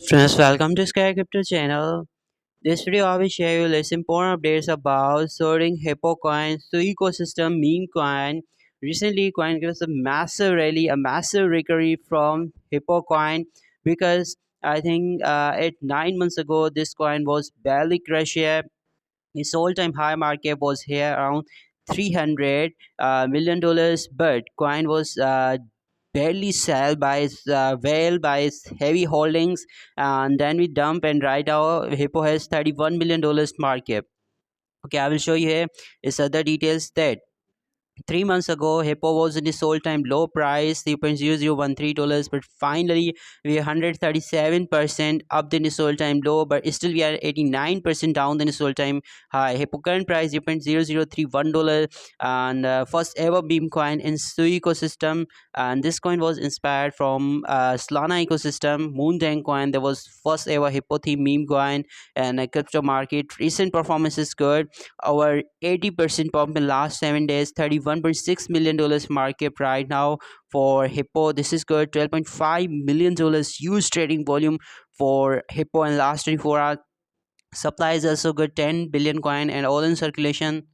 Friends, welcome to Sky Crypto channel. This video I will share you less important updates about sorting Hippo coins to ecosystem meme coin. Recently, coin gives a massive rally, a massive recovery from Hippo coin because I think at 9 months ago this coin was barely crushed here. Its all-time high market was here around 300 million dollars, but coin was barely sell by its well by its heavy holdings, and then we dump, and right now Hippo has 31 million dollars market. Okay, I will show you here is other details that 3 months ago, Hippo was in its all-time low price, $3.0013, but finally we are 137% up than its all-time low, but still we are 89% down than its all-time high. Hippo current price $0.0031, and first ever meme coin in Sui ecosystem, and this coin was inspired from Solana ecosystem. Moondang coin, there was first ever Hippo theme meme coin, and a crypto market. Recent performance is good, our 80% pump in last 7 days, $31.6 million market right now for Hippo. This is good. $12.5 million huge trading volume for Hippo in last 24 hours. Supply is also good, 10 billion coin and all in circulation.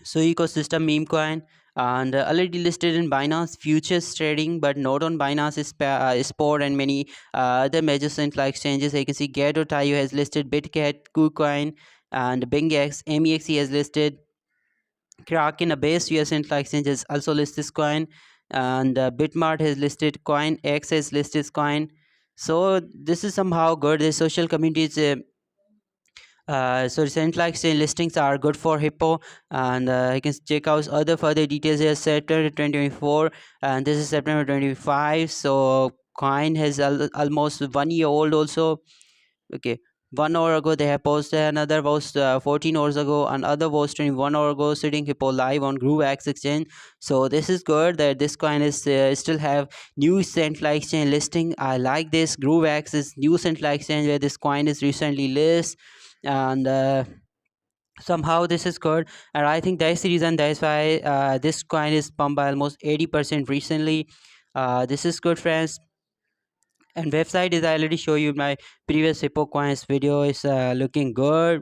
So ecosystem meme coin, and already listed in Binance futures trading, but not on Binance Sport and many other major central exchanges. You can see Get.io has listed, Bitcat, KuCoin, and BingX. MEXC has listed, Kraken, a base US central exchange, has also listed this coin, and Bitmart has listed coin, X has listed coin. So this is somehow good. The social communities. So recent like say listings are good for Hippo, and you can check out other further details here. September 2024, and this is September 25. So coin has almost 1 year old also. Okay, 1 hour ago they have posted, another was 14 hours ago, another was 21 hours ago, sitting Hippo live on GrooveX exchange. So this is good that this coin is still have new central exchange listing. I like this. GrooveX is new central exchange where this coin is recently listed, and somehow this is good, and I think that's the reason, that's why this coin is pumped by almost 80% recently. This is good, friends. And website is, I already show you my previous Hippo coins video, is looking good.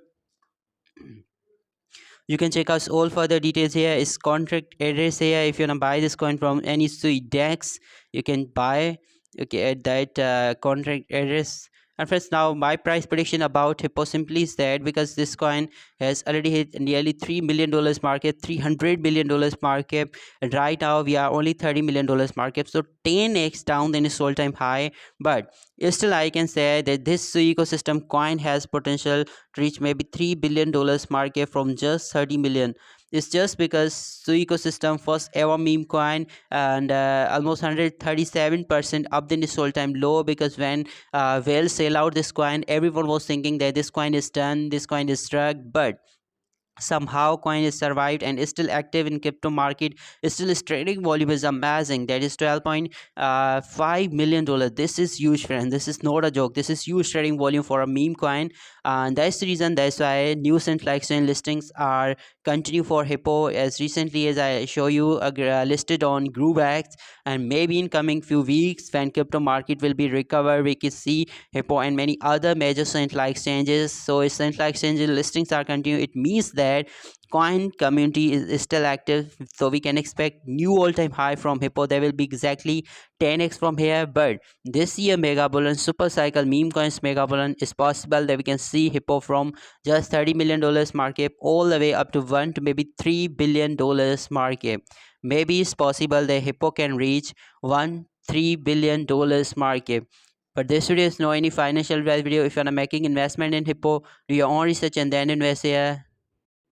You can check out all further details here. Is contract address here. If you want to buy this coin from any SUDEX, you can buy, okay, at that contract address. And friends, now my price prediction about Hippo simply is that because this coin has already hit nearly $3 million market, $300 billion market, and right now we are only $30 million market, so 10x down than its all-time high. But still I can say that this ecosystem coin has potential reach maybe $3 billion market from just 30 million. It's just because Sui ecosystem first ever meme coin, and almost 137% up in this all time low, because when well sell out this coin, everyone was thinking that this coin is done, this coin is struck, but somehow coin is survived and is still active in crypto market. Still its trading volume is amazing, that is 12.5 million dollars. This is huge, friend. This is not a joke. This is huge trading volume for a meme coin, and that's the reason, that's why new central exchange listings are continue for Hippo, as recently as I show you listed on GrooveX. And maybe in coming few weeks, when crypto market will be recovered, we can see Hippo and many other major central exchanges. So if central exchange listings are continue, it means that coin community is still active, so we can expect new all-time high from Hippo. There will be exactly 10x from here. But this year mega bullion super cycle meme coins mega bullion is possible that we can see Hippo from just $30 million market all the way up to 1 to maybe $3 billion market. Maybe it's possible that Hippo can reach $1 3 billion market. But this video is no any financial advice video. If you are making investment in Hippo, do your own research and then invest here.